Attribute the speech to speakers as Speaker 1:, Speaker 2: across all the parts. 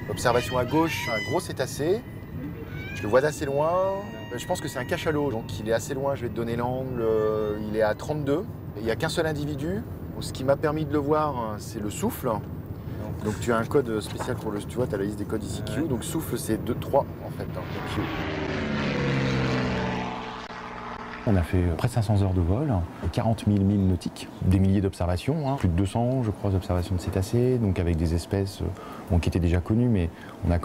Speaker 1: Observation à gauche, un gros cétacé. Je le vois d'assez loin. Je pense que c'est un cachalot, donc il est assez loin. Je vais te donner l'angle. Il est à 32. Il n'y a qu'un seul individu. Ce qui m'a permis de le voir, c'est le souffle. Donc tu as un code spécial pour le... Tu vois, tu as la liste des codes ici Q. Donc souffle, c'est 2-3 en fait. Q.
Speaker 2: On a fait près de 500 heures de vol, 40 000 milles nautiques, des milliers d'observations, plus de 200, je crois, observations de cétacés, donc avec des espèces qui étaient déjà connues, mais ça a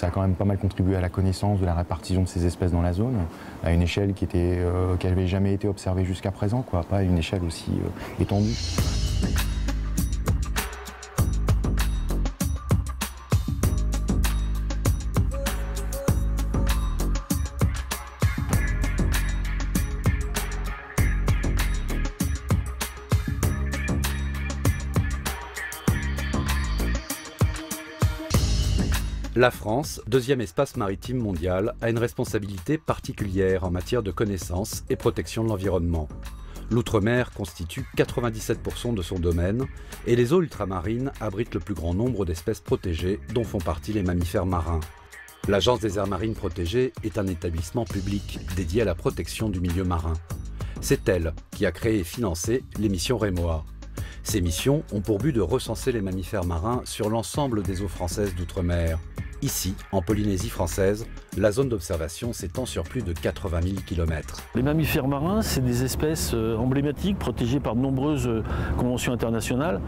Speaker 2: quand même pas mal contribué à la connaissance de la répartition de ces espèces dans la zone, à une échelle qui n'avait jamais été observée jusqu'à présent, quoi, pas à une échelle aussi étendue.
Speaker 3: La France, deuxième espace maritime mondial, a une responsabilité particulière en matière de connaissance et protection de l'environnement. L'outre-mer constitue 97% de son domaine et les eaux ultramarines abritent le plus grand nombre d'espèces protégées dont font partie les mammifères marins. L'Agence des aires marines protégées est un établissement public dédié à la protection du milieu marin. C'est elle qui a créé et financé les missions Rémoa. Ces missions ont pour but de recenser les mammifères marins sur l'ensemble des eaux françaises d'outre-mer. Ici, en Polynésie française, la zone d'observation s'étend sur plus de 80 000 km.
Speaker 4: Les mammifères marins, c'est des espèces emblématiques, protégées par de nombreuses conventions internationales.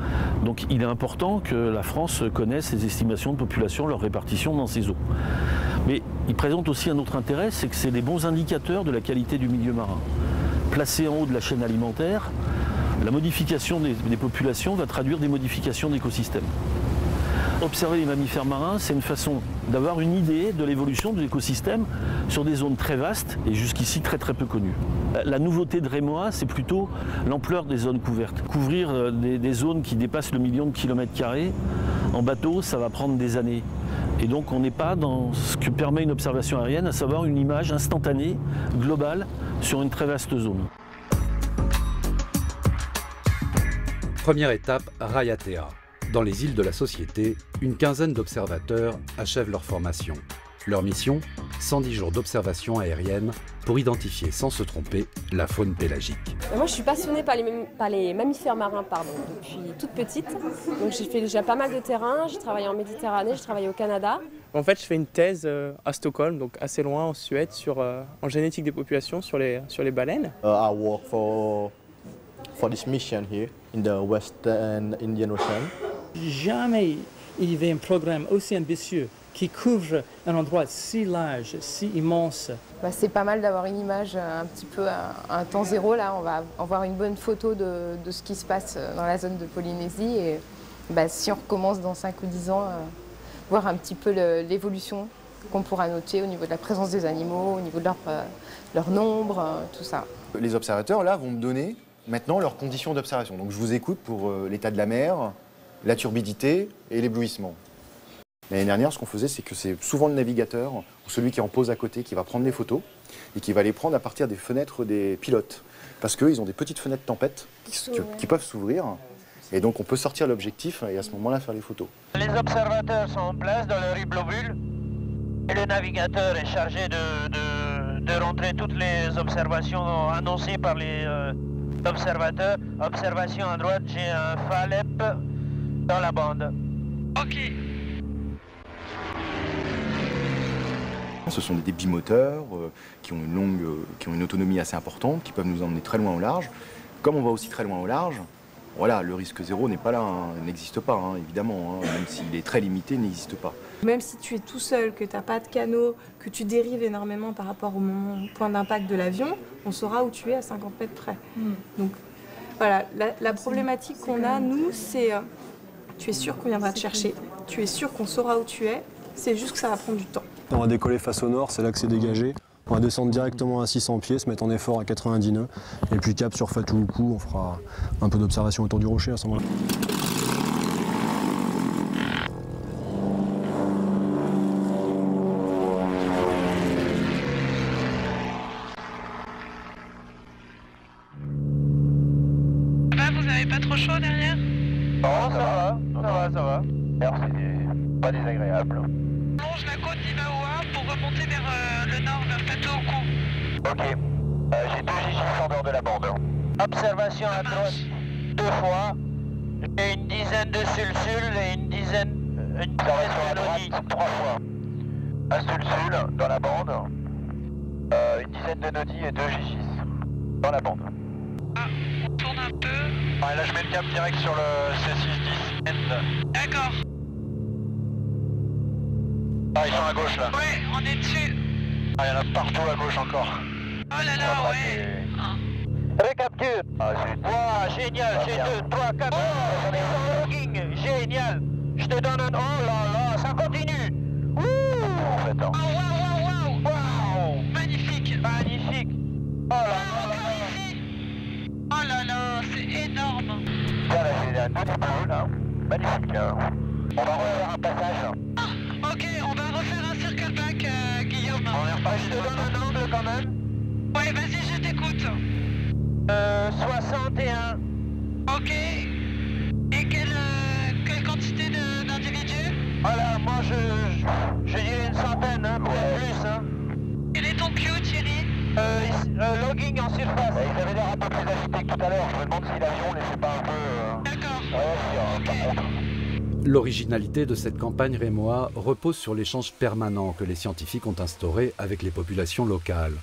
Speaker 4: Donc il est important que la France connaisse les estimations de population, leur répartition dans ces eaux. Mais ils présentent aussi un autre intérêt, c'est que c'est des bons indicateurs de la qualité du milieu marin. Placés en haut de la chaîne alimentaire, la modification des populations va traduire des modifications d'écosystèmes. Observer les mammifères marins, c'est une façon d'avoir une idée de l'évolution de l'écosystème sur des zones très vastes et jusqu'ici très peu connues. La nouveauté de Rémoa, c'est plutôt l'ampleur des zones couvertes. Couvrir des zones qui dépassent le 1 million de kilomètres carrés, en bateau, ça va prendre des années. Et donc on n'est pas dans ce que permet une observation aérienne, à savoir une image instantanée, globale, sur une très vaste zone.
Speaker 3: Première étape, Raiatea. Dans les îles de la Société, une quinzaine d'observateurs achèvent leur formation. Leur mission, 110 jours d'observation aérienne pour identifier sans se tromper la faune pélagique.
Speaker 5: Moi je suis passionnée par les mammifères marins depuis toute petite. Donc j'ai fait déjà pas mal de terrain, j'ai travaillé en Méditerranée, j'ai travaillé au Canada.
Speaker 6: En fait je fais une thèse à Stockholm, donc assez loin en Suède, en génétique des populations sur les baleines.
Speaker 7: I work for this mission here in the Western Indian Ocean.
Speaker 8: Jamais il y avait un programme aussi ambitieux qui couvre un endroit si large, si immense.
Speaker 9: C'est pas mal d'avoir une image un petit peu à un temps zéro. Là, on va avoir une bonne photo de ce qui se passe dans la zone de Polynésie. Et si on recommence dans 5 ou 10 ans, voir un petit peu l'évolution qu'on pourra noter au niveau de la présence des animaux, au niveau de leur nombre, tout ça.
Speaker 1: Les observateurs, là, vont me donner maintenant leurs conditions d'observation. Donc je vous écoute pour l'état de la mer, la turbidité et l'éblouissement. L'année dernière, ce qu'on faisait, c'est que c'est souvent le navigateur ou celui qui est en pause à côté qui va prendre les photos et qui va les prendre à partir des fenêtres des pilotes. Parce qu'eux, ils ont des petites fenêtres tempête qui peuvent s'ouvrir. Et donc, on peut sortir l'objectif et à ce moment-là, faire les photos.
Speaker 10: Les observateurs sont en place dans le riz-globule et le navigateur est chargé de rentrer toutes les observations annoncées par les observateurs. Observation à droite, j'ai un Falep dans la bande. Ok.
Speaker 1: Ce sont des bimoteurs qui ont une autonomie assez importante, qui peuvent nous emmener très loin au large. Comme on va aussi très loin au large, voilà, le risque zéro n'est pas là, n'existe pas, évidemment, même s'il est très limité, il n'existe pas.
Speaker 11: Même si tu es tout seul, que tu n'as pas de canot, que tu dérives énormément par rapport au point d'impact de l'avion, on saura où tu es à 50 mètres près. Donc voilà, la problématique qu'on a, nous, c'est tu es sûr qu'on viendra te chercher, tu es sûr qu'on saura où tu es, c'est juste que ça va prendre du temps.
Speaker 12: On va décoller face au nord, c'est là que c'est dégagé. On va descendre directement à 600 pieds, se mettre en effort à 90 nœuds. Et puis cap sur Fatouloukou, on fera un peu d'observation autour du rocher à ce moment-là.
Speaker 13: avez pas trop chaud derrière?
Speaker 10: Non, ça va. D'ailleurs, c'est pas désagréable.
Speaker 13: On longe la côte d'Imaoua pour remonter vers le nord, vers Tatooko.
Speaker 10: Ok. J'ai 2 GJ en dehors de la bande. Observation à droite 2 fois. J'ai une dizaine de sulsules et une dizaine de nodis 3 fois. Un sulsule dans la bande. Une dizaine de nodis et 2 GJ dans la bande.
Speaker 13: Ah, on tourne un peu.
Speaker 10: Ouais, là je mets le cap direct sur le C610 end.
Speaker 13: D'accord.
Speaker 10: Ah, ils sont à gauche là.
Speaker 13: Ouais, on est dessus.
Speaker 10: Ah, il y en a partout à gauche encore.
Speaker 13: Oh là là, ouais.
Speaker 10: Récapture. Ah, wow, génial, j'ai 2, 3, 4. On est en logging, génial. Je te donne un... Oh là là, ça continue. Wouh. En fait, hein.
Speaker 13: Oh, waouh. Magnifique.
Speaker 10: Oh là là.
Speaker 13: Oh là là, c'est énorme.
Speaker 10: Là, j'ai un petit peu là. Magnifique. Hein. On va refaire un passage.
Speaker 13: Ok, on va refaire un circle back, Guillaume.
Speaker 10: On est reparti. Je te donne un angle quand même.
Speaker 13: Ouais, vas-y, je t'écoute.
Speaker 10: 61.
Speaker 13: Ok. Et quelle quantité d'individus?
Speaker 10: Voilà, moi je dirais une centaine, hein, peut-être plus. Hein.
Speaker 13: Quel est ton Q, Thierry?
Speaker 10: Logging en surface. Ils avaient l'air un peu plus agités que tout à l'heure. Je me demande si l'avion laissait pas un peu...
Speaker 13: D'accord.
Speaker 10: Ouais, par contre.
Speaker 3: L'originalité de cette campagne rémois repose sur l'échange permanent que les scientifiques ont instauré avec les populations locales.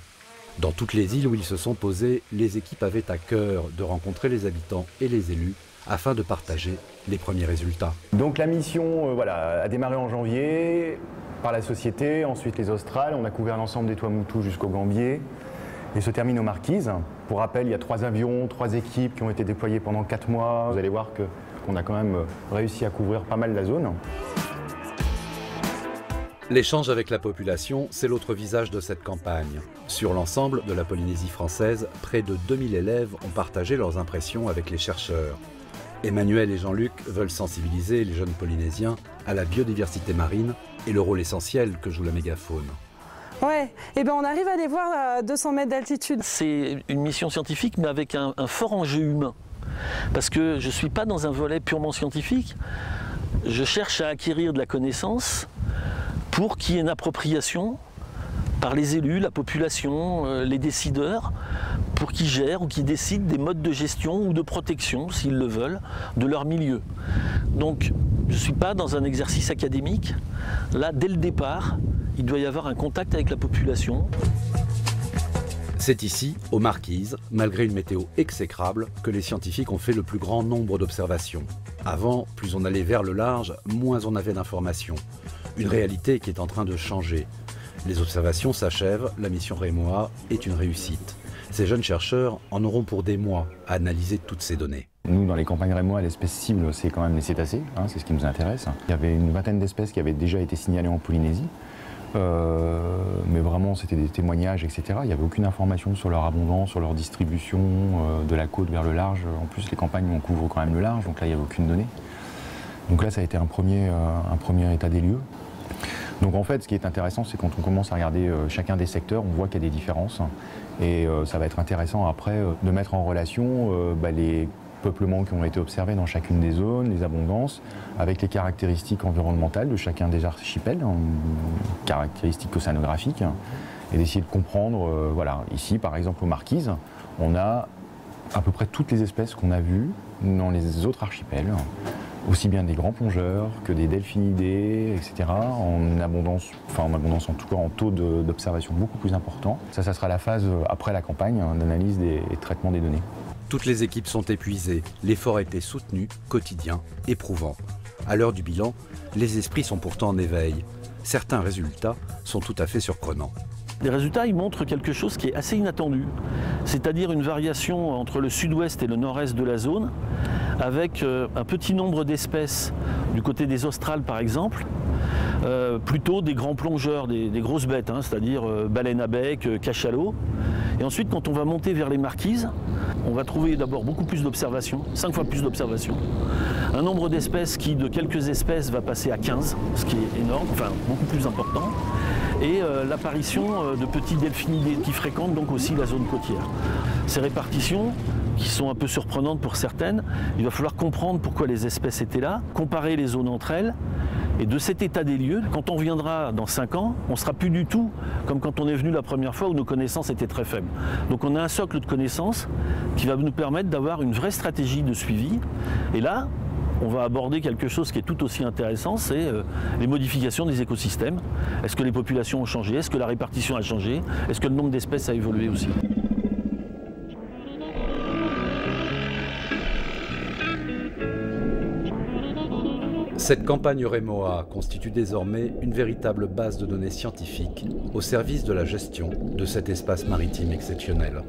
Speaker 3: Dans toutes les îles où ils se sont posés, les équipes avaient à cœur de rencontrer les habitants et les élus afin de partager les premiers résultats.
Speaker 2: Donc la mission a démarré en janvier par la société, ensuite les Australes, on a couvert l'ensemble des Tuamotu jusqu'au Gambier et se termine aux Marquises. Pour rappel, il y a 3 avions, 3 équipes qui ont été déployées pendant 4 mois. Vous allez voir qu'on a quand même réussi à couvrir pas mal la zone.
Speaker 3: L'échange avec la population, c'est l'autre visage de cette campagne. Sur l'ensemble de la Polynésie française, près de 2000 élèves ont partagé leurs impressions avec les chercheurs. Emmanuel et Jean-Luc veulent sensibiliser les jeunes Polynésiens à la biodiversité marine et le rôle essentiel que joue la mégafaune.
Speaker 14: Ouais, et ben on arrive à les voir à 200 mètres d'altitude.
Speaker 4: C'est une mission scientifique, mais avec un fort enjeu humain. Parce que je ne suis pas dans un volet purement scientifique. Je cherche à acquérir de la connaissance pour qu'il y ait une appropriation par les élus, la population, les décideurs, pour qu'ils gèrent ou qu'ils décident des modes de gestion ou de protection, s'ils le veulent, de leur milieu. Donc, je ne suis pas dans un exercice académique. Là, dès le départ, il doit y avoir un contact avec la population.
Speaker 3: C'est ici, aux Marquises, malgré une météo exécrable, que les scientifiques ont fait le plus grand nombre d'observations. Avant, plus on allait vers le large, moins on avait d'informations. Une réalité qui est en train de changer. Les observations s'achèvent, la mission rémois est une réussite. Ces jeunes chercheurs en auront pour des mois à analyser toutes ces données.
Speaker 2: Nous, dans les campagnes rémois, l'espèce cible, c'est quand même les cétacés, c'est ce qui nous intéresse. Il y avait une vingtaine d'espèces qui avaient déjà été signalées en Polynésie. Mais vraiment, c'était des témoignages, etc. Il n'y avait aucune information sur leur abondance, sur leur distribution de la côte vers le large. En plus, les campagnes, on couvre quand même le large, donc là, il n'y avait aucune donnée. Donc là, ça a été un premier état des lieux. Donc en fait, ce qui est intéressant, c'est quand on commence à regarder chacun des secteurs, on voit qu'il y a des différences. Et ça va être intéressant après de mettre en relation les peuplements qui ont été observés dans chacune des zones, les abondances, avec les caractéristiques environnementales de chacun des archipels, caractéristiques océanographiques, et d'essayer de comprendre, ici par exemple aux Marquises, on a à peu près toutes les espèces qu'on a vues dans les autres archipels, aussi bien des grands plongeurs que des delphinidés, etc., en abondance en tout cas en taux d'observation beaucoup plus important. Ça sera la phase après la campagne d'analyse et traitement des données.
Speaker 3: Toutes les équipes sont épuisées, l'effort a été soutenu, quotidien, éprouvant. À l'heure du bilan, les esprits sont pourtant en éveil. Certains résultats sont tout à fait surprenants.
Speaker 4: Les résultats, ils montrent quelque chose qui est assez inattendu, c'est-à-dire une variation entre le sud-ouest et le nord-est de la zone, avec un petit nombre d'espèces du côté des Australes par exemple, plutôt des grands plongeurs, des grosses bêtes, c'est-à-dire baleines à bec, cachalot. Et ensuite, quand on va monter vers les Marquises, on va trouver d'abord beaucoup plus d'observations, 5 fois plus d'observations. Un nombre d'espèces qui, de quelques espèces, va passer à 15, ce qui est énorme, enfin beaucoup plus important. Et l'apparition de petits delphinidés qui fréquentent donc aussi la zone côtière. Ces répartitions, qui sont un peu surprenantes pour certaines. Il va falloir comprendre pourquoi les espèces étaient là, comparer les zones entre elles. Et de cet état des lieux, quand on reviendra dans 5 ans, on ne sera plus du tout comme quand on est venu la première fois où nos connaissances étaient très faibles. Donc on a un socle de connaissances qui va nous permettre d'avoir une vraie stratégie de suivi. Et là, on va aborder quelque chose qui est tout aussi intéressant, c'est les modifications des écosystèmes. Est-ce que les populations ont changé? Est-ce que la répartition a changé? Est-ce que le nombre d'espèces a évolué aussi?
Speaker 3: Cette campagne Euremoa constitue désormais une véritable base de données scientifiques au service de la gestion de cet espace maritime exceptionnel.